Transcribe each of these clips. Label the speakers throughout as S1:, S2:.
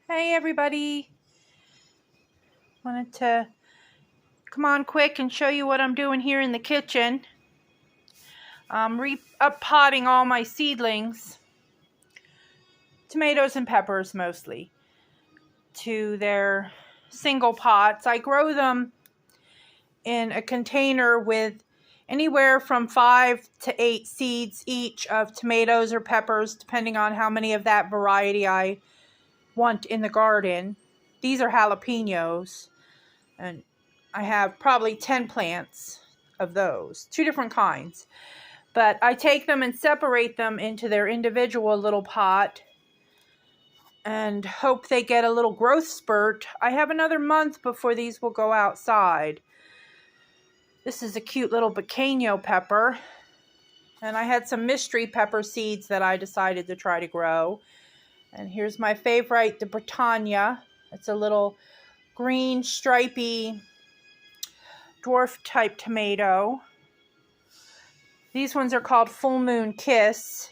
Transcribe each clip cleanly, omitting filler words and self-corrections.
S1: Hey everybody, wanted to come on quick and show you what I'm doing here in the kitchen. I'm up-potting all my seedlings, tomatoes and peppers mostly, to their single pots. I grow them in a container with anywhere from 5 to 8 seeds each of tomatoes or peppers, depending on how many of that variety I want in the garden. These are jalapenos, and I have probably 10 plants of those, 2 different kinds. But I take them and separate them into their individual little pot and hope they get a little growth spurt. I have another month before these will go outside. This is a cute little pequeño pepper. And I had some mystery pepper seeds that I decided to try to grow. And here's my favorite, the Britannia. It's a little green, stripy, dwarf type tomato. These ones are called Full Moon Kiss,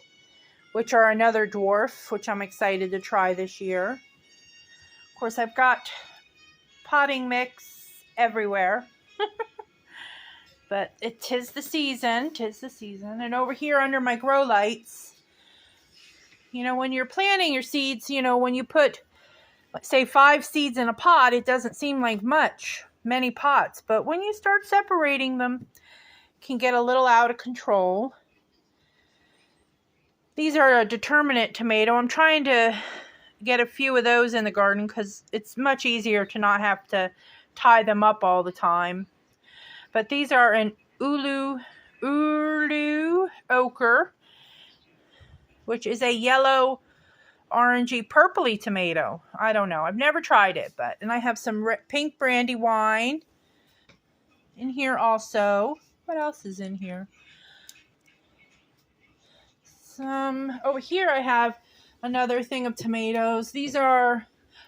S1: which are another dwarf, which I'm excited to try this year. Of course, I've got potting mix everywhere. But tis the season, And over here under my grow lights, when you're planting your seeds, when you put, let's say, 5 seeds in a pot, it doesn't seem like many pots. But when you start separating them, it can get a little out of control. These are a determinate tomato. I'm trying to get a few of those in the garden because it's much easier to not have to tie them up all the time. But these are an ulu ochre, which is a yellow, orangey, purpley tomato. I don't know. I've never tried it, and I have some pink brandywine in here also. What else is in here? Over here I have another thing of tomatoes. These are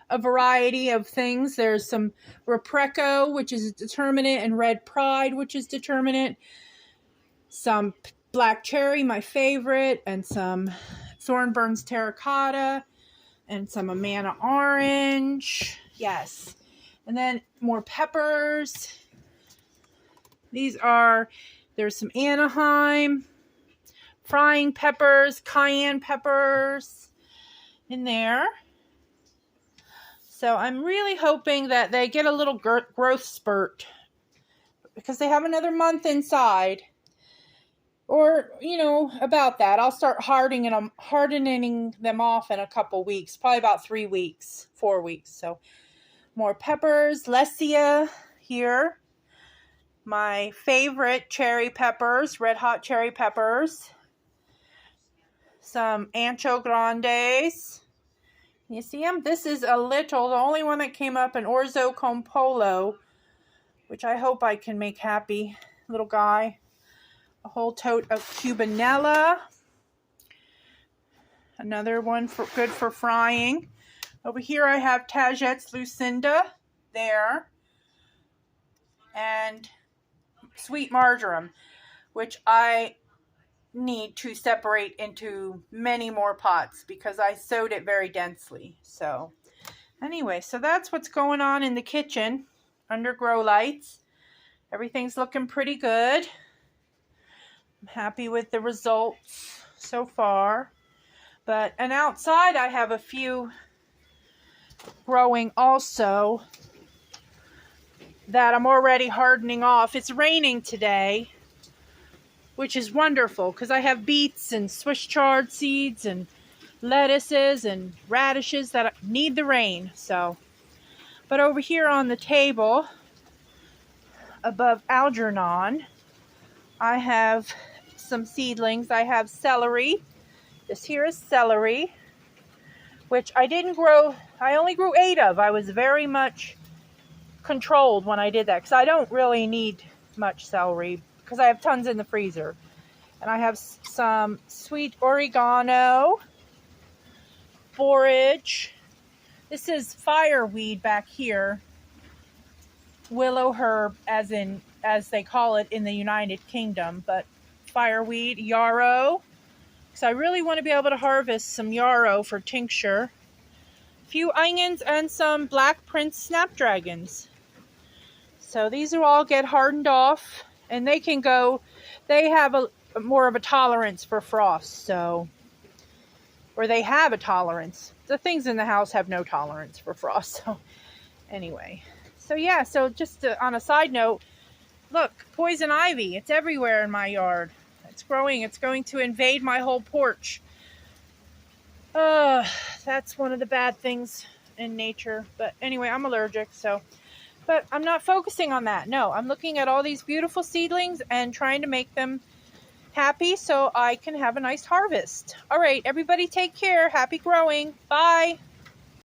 S1: a variety of things. There's some Repreco, which is determinate, and Red Pride, which is determinate. Some black cherry, my favorite, and some Thornburns terracotta, and some Amana orange. Yes. And then more peppers. There's some Anaheim, frying peppers, cayenne peppers in there. So I'm really hoping that they get a little growth spurt because they have another month inside. Or, about that. I'll start hardening them off in a couple weeks, probably about 3 weeks, 4 weeks. So more peppers, Lesia here. My favorite cherry peppers, red hot cherry peppers. Some Ancho Grandes. You see them? This is the only one that came up, an Orzo Compolo, which I hope I can make happy. Little guy. A whole tote of Cubanella. Another one good for frying. Over here I have Taget's Lucinda there. And sweet marjoram, which I need to separate into many more pots because I sowed it very densely. So anyway, so that's what's going on in the kitchen under grow lights. Everything's looking pretty good. I'm happy with the results so far. And outside I have a few growing also that I'm already hardening off. It's raining today, which is wonderful because I have beets and Swiss chard seeds and lettuces and radishes that need the rain. But over here on the table above Algernon, I have some seedlings. I have celery. This here is celery, which I didn't grow. I only grew 8 of. I was very much controlled when I did that because I don't really need much celery because I have tons in the freezer. And I have some sweet oregano, borage. This is fireweed back here. Willow herb, as they call it in the United Kingdom, but fireweed, yarrow. So I really want to be able to harvest some yarrow for tincture. a few onions, and some Black Prince snapdragons. So these will all get hardened off, and they have more of a tolerance for frost, so, or they have a tolerance. The things in the house have no tolerance for frost, so anyway. So yeah, so just on a side note, look, poison ivy, it's everywhere in my yard. It's growing, it's going to invade my whole porch. That's one of the bad things in nature, but anyway, I'm allergic, so. But I'm not focusing on that. No, I'm looking at all these beautiful seedlings and trying to make them happy so I can have a nice harvest. All right, everybody take care. Happy growing. Bye.